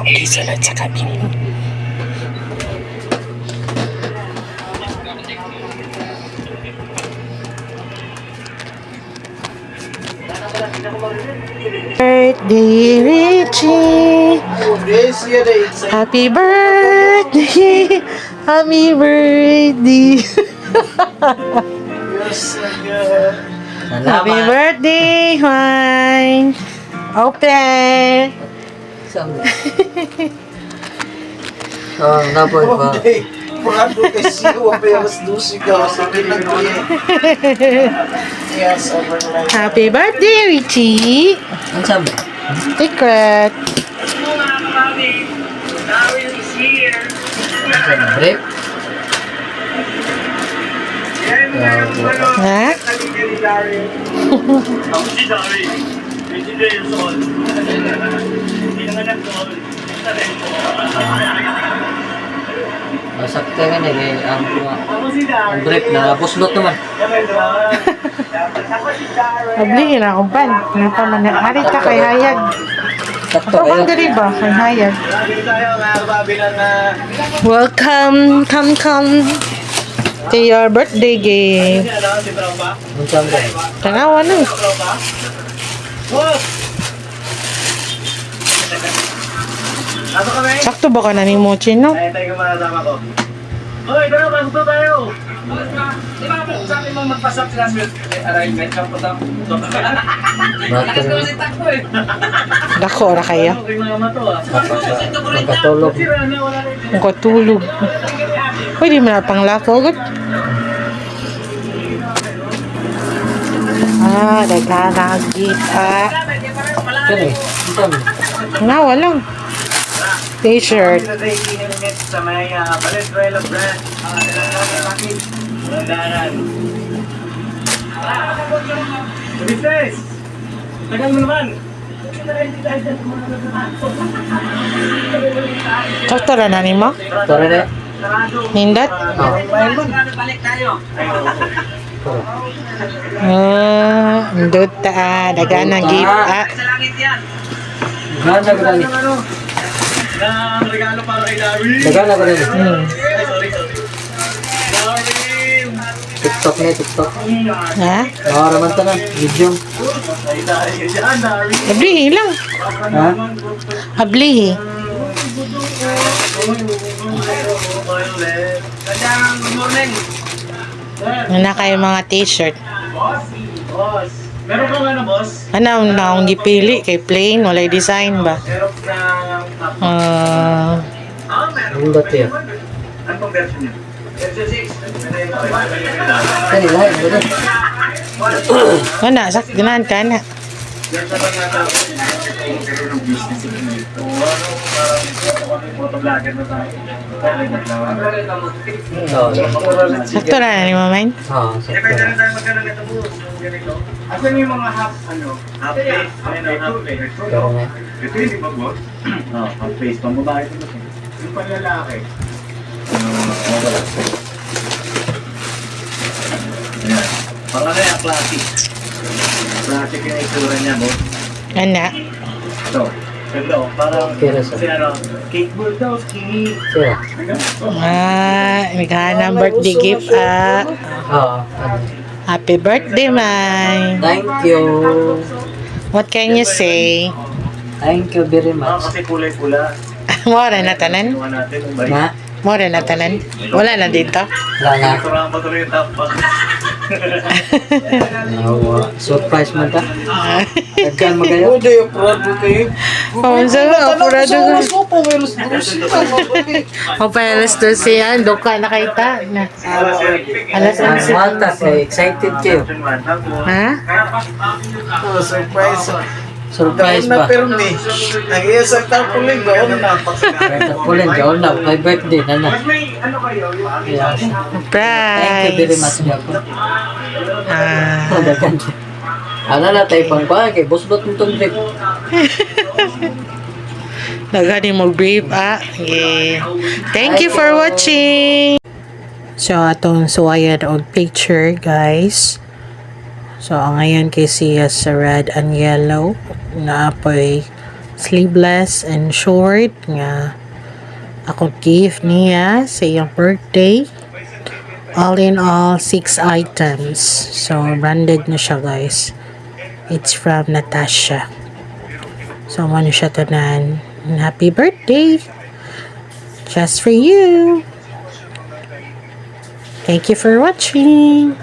Gisunod sa kabin. Birthday, Richie! Happy birthday! Happy birthday! Happy birthday, Juan! Open! Napoy pa. Prado kasi apenas 12 ka sa pinag-iye. Yes, overnight. Happy birthday, Richie! Ang sabi? Secret! Break? Ha? Sakta nga na ang break na buslot naman. Nablihin akong pan. Ano pa man na? Hari ka kay Hayag. Sakto Ito bang kayo. dali ba? Kay Hayag. Welcome, come to your birthday game. Ang sabi? Tanawa na. Sakto ba ka na ni Mochi, no? Ay, tayo kasama ko. Hoy, tara, pasok na tayo. Di ba po, sabi mo magpasok sila sa arrangement ka po daw. Dako ra kayo. Magkatulog. Kung katulog. Pwede mo na pang lako. Naghanagit. Kani? Ang sabi? Nawa lang. T-shirt. Sa may Valenzuela brand. Landanan. Business! Tagal mo naman! Sakto ra na ni mo? Tore na? Nindot? Balik tayo. Ndot ta. Naghanagit. Sa langit yan. Ganda ka rin. Ang regalo para kay Larry. Ganda ka rin. Ay, sorry. Larry! TikTok na, TikTok. Ha? Nakaraman ta na. Video. Ay, Larry. Yan, Larry. Ablihi lang. Ha? Ablihi. Gandang good morning. Na kayo mga t-shirt. Boss. Boss. Meron ka nga na, boss? Ano na akong gipili kay plain, walay design ba? Meron na... Ang ba't yan? Ano pang version niya? Version 6. Kani lahat. Wala, sak ganahan ka na. Yan sa mga tao. Nagkaroon ng business dito. Parang motovlogger na tayo. Sakto na ni Mamain. Oo. Pwede rin tayo magkaroon nito, boss. Ganito. Asan yung mga half, half face? Ayun, half face. Pero nga. Ito hindi ba, boss? Oo, half face. Pang babae ito, boss. Yung panlalaki. Wala. Ayan. Parang ano yan, classic. Classic yung itsura niya, boss. Ana. Ito. Ganda, oh. Parang, Kira sa- kasi ano, cake bulldogs, cake. Sira. Naghahanap birthday gift. Oo. Happy birthday, Mai. Thank you. What can you say? Thank you very much. Kasi kulay-pula. Mora na tanan? Iwan natin, yung balik. Na? Mora na tanan? Wala na dito? Wala na. Ito lang patuloy yung top pa. Surprise man ta. Nagkaan mo kayo? Uday, aprado kayo. Pamansa ka, apurado ka. mo po, melos Papayalas to siya. Doka na kita. Na. Alas Ang 11. Malta, excited kayo. Ha? Surprise. Surprise Na pa. pero ni. Nag-iisang tarpuling doon na. Kaya pulin ka, na. My birthday na na. May ano kayo? Yeah. Thank you very much, Prize. Jaco. Ah. Ano na tayo pang pa, kay boss bot itong trip. Nagani mo brief Okay. Thank you for watching. So atong suwayan og picture guys. So ang ngayon kay siya sa red and yellow na apoy sleeveless and short nga ako gift niya sa iyang birthday. All in all, 6 items. So, branded na siya, guys. It's from Natasha. So, ano siya tanan. And happy birthday! Just for you! Thank you for watching!